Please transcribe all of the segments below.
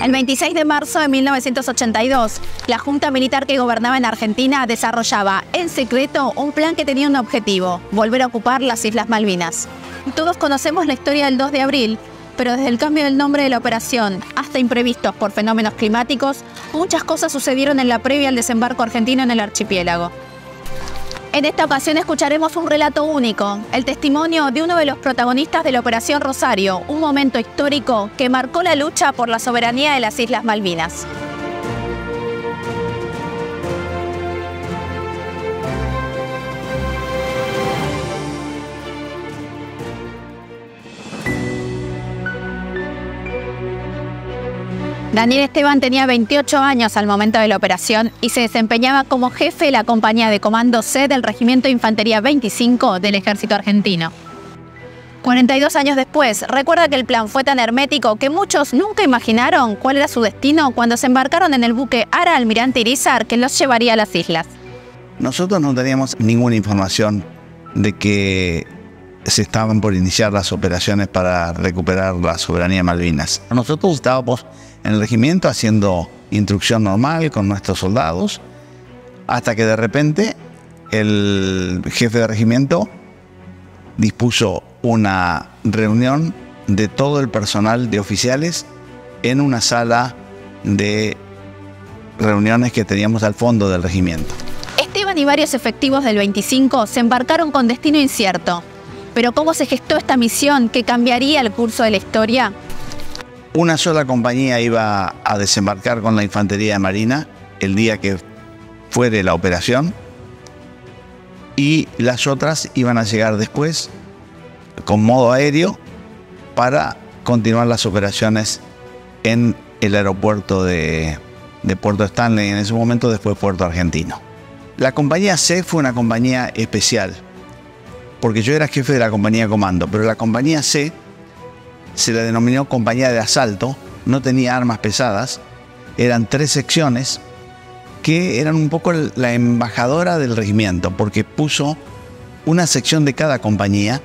El 26 de marzo de 1982, la Junta Militar que gobernaba en Argentina desarrollaba en secreto un plan que tenía un objetivo: volver a ocupar las Islas Malvinas. Todos conocemos la historia del 2 de abril, pero desde el cambio del nombre de la operación hasta imprevistos por fenómenos climáticos, muchas cosas sucedieron en la previa al desembarco argentino en el archipiélago. En esta ocasión escucharemos un relato único, el testimonio de uno de los protagonistas de la Operación Rosario, un momento histórico que marcó la lucha por la soberanía de las Islas Malvinas. Daniel Esteban tenía 28 años al momento de la operación y se desempeñaba como jefe de la compañía de comando C del Regimiento de Infantería 25 del Ejército Argentino. 42 años después, recuerda que el plan fue tan hermético que muchos nunca imaginaron cuál era su destino cuando se embarcaron en el buque Ara Almirante Irizar que los llevaría a las islas. Nosotros no teníamos ninguna información de que se estaban por iniciar las operaciones para recuperar la soberanía de Malvinas. Nosotros estábamos en el regimiento haciendo instrucción normal con nuestros soldados, hasta que de repente el jefe de regimiento dispuso una reunión de todo el personal de oficiales en una sala de reuniones que teníamos al fondo del regimiento. Esteban y varios efectivos del 25 se embarcaron con destino incierto. Pero ¿cómo se gestó esta misión que cambiaría el curso de la historia? Una sola compañía iba a desembarcar con la Infantería de Marina el día que fuere la operación, y las otras iban a llegar después con modo aéreo para continuar las operaciones en el aeropuerto de Puerto Stanley, en ese momento después Puerto Argentino. La compañía C fue una compañía especial, porque yo era jefe de la compañía de comando, pero la compañía C se la denominó compañía de asalto, no tenía armas pesadas, eran 3 secciones que eran un poco la embajadora del regimiento, porque puso una sección de cada compañía.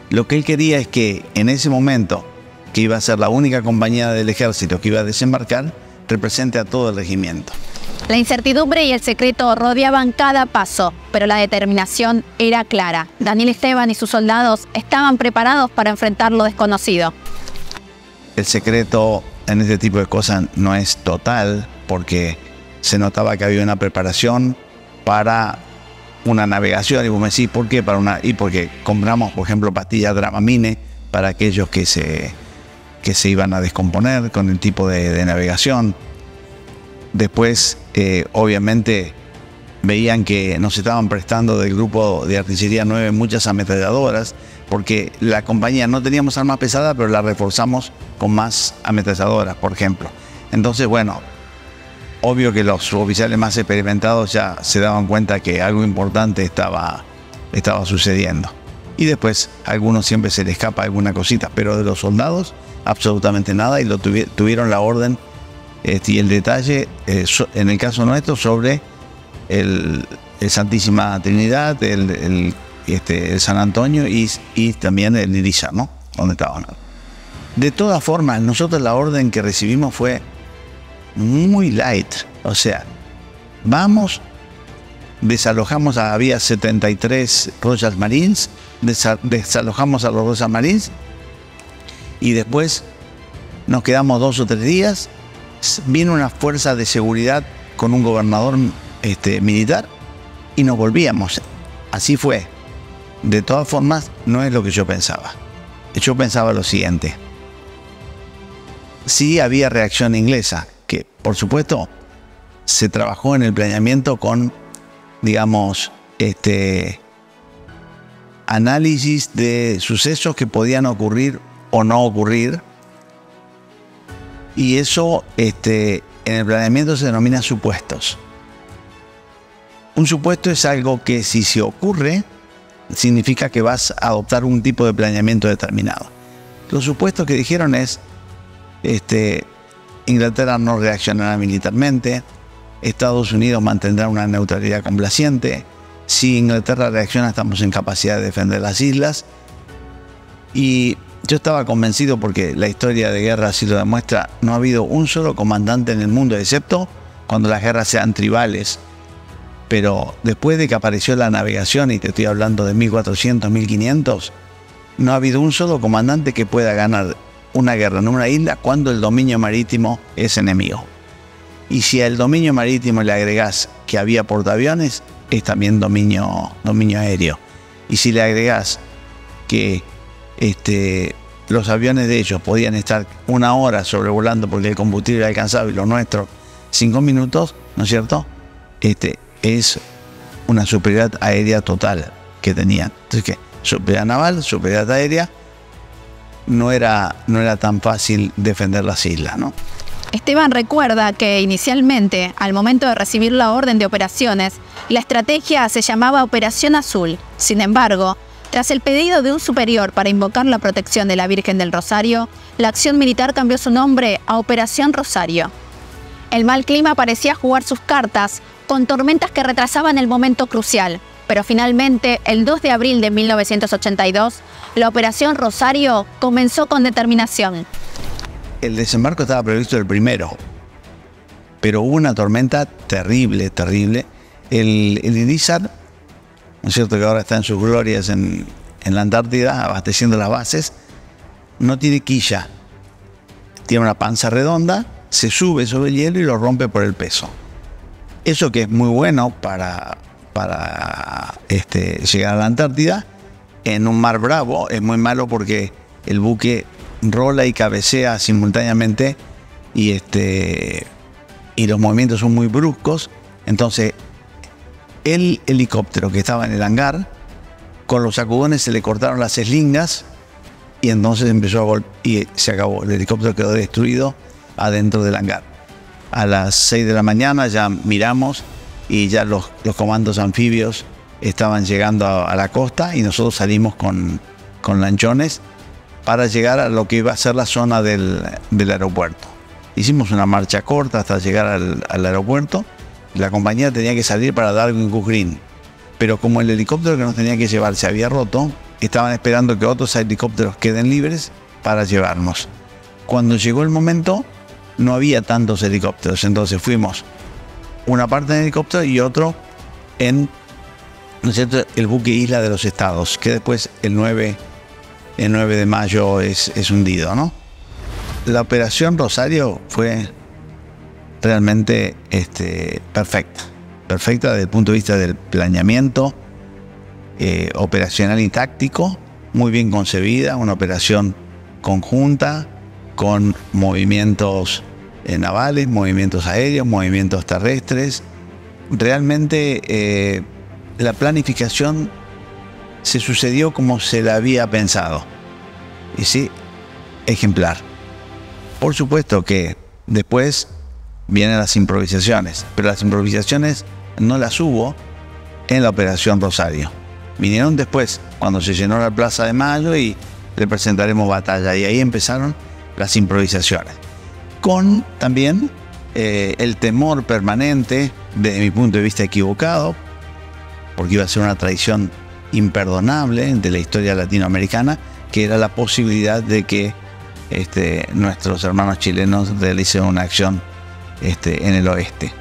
Lo que él quería es que en ese momento, que iba a ser la única compañía del ejército que iba a desembarcar, represente a todo el regimiento. La incertidumbre y el secreto rodeaban cada paso, pero la determinación era clara. Daniel Esteban y sus soldados estaban preparados para enfrentar lo desconocido. El secreto en este tipo de cosas no es total, porque se notaba que había una preparación para una navegación. Y vos me decís, ¿por qué? Y porque compramos, por ejemplo, pastillas Dramamine para aquellos que se iban a descomponer con el tipo de navegación. Después, obviamente, veían que nos estaban prestando del grupo de artillería 9 muchas ametralladoras, porque la compañía no teníamos armas pesadas, pero la reforzamos con más ametralladoras, por ejemplo. Entonces, bueno, obvio que los oficiales más experimentados ya se daban cuenta que algo importante estaba sucediendo. Y después, a algunos siempre se les escapa alguna cosita, pero de los soldados, absolutamente nada, y tuvieron la orden y el detalle, en el caso nuestro, sobre el Santísima Trinidad, el San Antonio y también el Irizar, ¿no? Donde estaban. De todas formas, nosotros la orden que recibimos fue muy light. O sea, vamos, desalojamos, había 73 Royal Marines, desalojamos a los Royal Marines y después nos quedamos 2 o 3 días. Vino una fuerza de seguridad con un gobernador militar y nos volvíamos. Así fue. De todas formas, no es lo que yo pensaba. Yo pensaba lo siguiente. Sí había reacción inglesa, que por supuesto se trabajó en el planeamiento con, digamos, análisis de sucesos que podían ocurrir o no ocurrir. Y eso en el planeamiento se denomina supuestos. Un supuesto es algo que, si se ocurre, significa que vas a adoptar un tipo de planeamiento determinado. Los supuestos que dijeron es, Inglaterra no reaccionará militarmente, Estados Unidos mantendrá una neutralidad complaciente, si Inglaterra reacciona estamos en capacidad de defender las islas, y yo estaba convencido, porque la historia de guerra así lo demuestra, no ha habido un solo comandante en el mundo, excepto cuando las guerras sean tribales. Pero después de que apareció la navegación, y te estoy hablando de 1400, 1500, no ha habido un solo comandante que pueda ganar una guerra en una isla cuando el dominio marítimo es enemigo. Y si al dominio marítimo le agregás que había portaaviones, es también dominio aéreo. Y si le agregás que los aviones de ellos podían estar 1 hora sobrevolando porque el combustible era alcanzable, y los nuestros 5 minutos, ¿no es cierto? Es una superioridad aérea total que tenían. Entonces, ¿qué? Superioridad naval, superioridad aérea. No era tan fácil defender las islas, ¿no? Esteban recuerda que inicialmente, al momento de recibir la orden de operaciones, la estrategia se llamaba Operación Azul. Sin embargo, tras el pedido de un superior para invocar la protección de la Virgen del Rosario, la acción militar cambió su nombre a Operación Rosario. El mal clima parecía jugar sus cartas, con tormentas que retrasaban el momento crucial, pero finalmente, el 2 de abril de 1982, la Operación Rosario comenzó con determinación. El desembarco estaba previsto el 1, pero hubo una tormenta terrible, terrible. El Irizar, ¿no es cierto?, que ahora está en sus glorias en la Antártida, abasteciendo las bases, no tiene quilla. Tiene una panza redonda, se sube sobre el hielo y lo rompe por el peso. Eso, que es muy bueno para llegar a la Antártida, en un mar bravo es muy malo, porque el buque rola y cabecea simultáneamente, y los movimientos son muy bruscos. Entonces el helicóptero que estaba en el hangar, con los sacudones se le cortaron las eslingas, y entonces empezó a golpear y se acabó. El helicóptero quedó destruido adentro del hangar. A las 6 de la mañana ya miramos, y ya los comandos anfibios estaban llegando a la costa, y nosotros salimos con lanchones para llegar a lo que iba a ser la zona del aeropuerto. Hicimos una marcha corta hasta llegar al aeropuerto. La compañía tenía que salir para Darwin Goose Green, pero como el helicóptero que nos tenía que llevar se había roto, estaban esperando que otros helicópteros queden libres para llevarnos. Cuando llegó el momento, no había tantos helicópteros, entonces fuimos una parte en helicóptero y otro en, ¿no es cierto?, el buque Isla de los Estados, que después el 9 de mayo es hundido, ¿no? La Operación Rosario fue realmente perfecta desde el punto de vista del planeamiento operacional y táctico, muy bien concebida, una operación conjunta con movimientos navales, movimientos aéreos, movimientos terrestres. Realmente la planificación se sucedió como se la había pensado, y sí, ejemplar. Por supuesto que después vienen las improvisaciones, pero las improvisaciones no las hubo en la Operación Rosario. Vinieron después, cuando se llenó la Plaza de Mayo, y representaremos batalla, y ahí empezaron las improvisaciones, con también el temor permanente, desde mi punto de vista equivocado, porque iba a ser una traición imperdonable de la historia latinoamericana, que era la posibilidad de que nuestros hermanos chilenos realicen una acción en el oeste.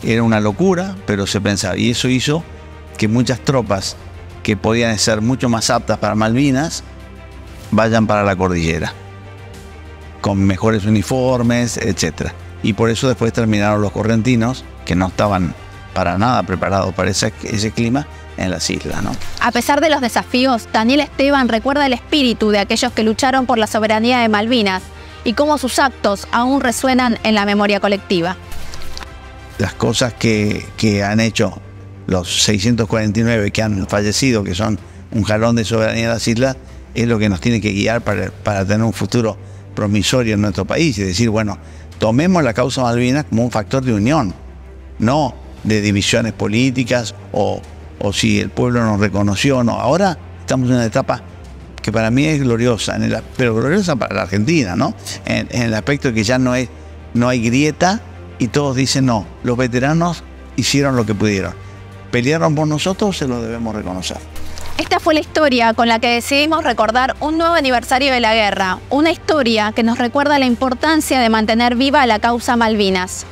Era una locura, pero se pensaba, y eso hizo que muchas tropas que podían ser mucho más aptas para Malvinas vayan para la cordillera, con mejores uniformes, etc. Y por eso después terminaron los correntinos, que no estaban para nada preparados para ese clima, en las islas, ¿no? A pesar de los desafíos, Daniel Esteban recuerda el espíritu de aquellos que lucharon por la soberanía de Malvinas y cómo sus actos aún resuenan en la memoria colectiva. Las cosas que han hecho los 649 que han fallecido, que son un jalón de soberanía de las islas, es lo que nos tiene que guiar para tener un futuro promisorio en nuestro país. Es decir, bueno, tomemos la causa Malvinas como un factor de unión, no de divisiones políticas o si el pueblo nos reconoció o no. Ahora estamos en una etapa que para mí es gloriosa, pero gloriosa para la Argentina, ¿no? En el aspecto de que ya no hay grieta, y todos dicen, no, los veteranos hicieron lo que pudieron. Pelearon por nosotros, se lo debemos reconocer. Esta fue la historia con la que decidimos recordar un nuevo aniversario de la guerra, una historia que nos recuerda la importancia de mantener viva la causa Malvinas.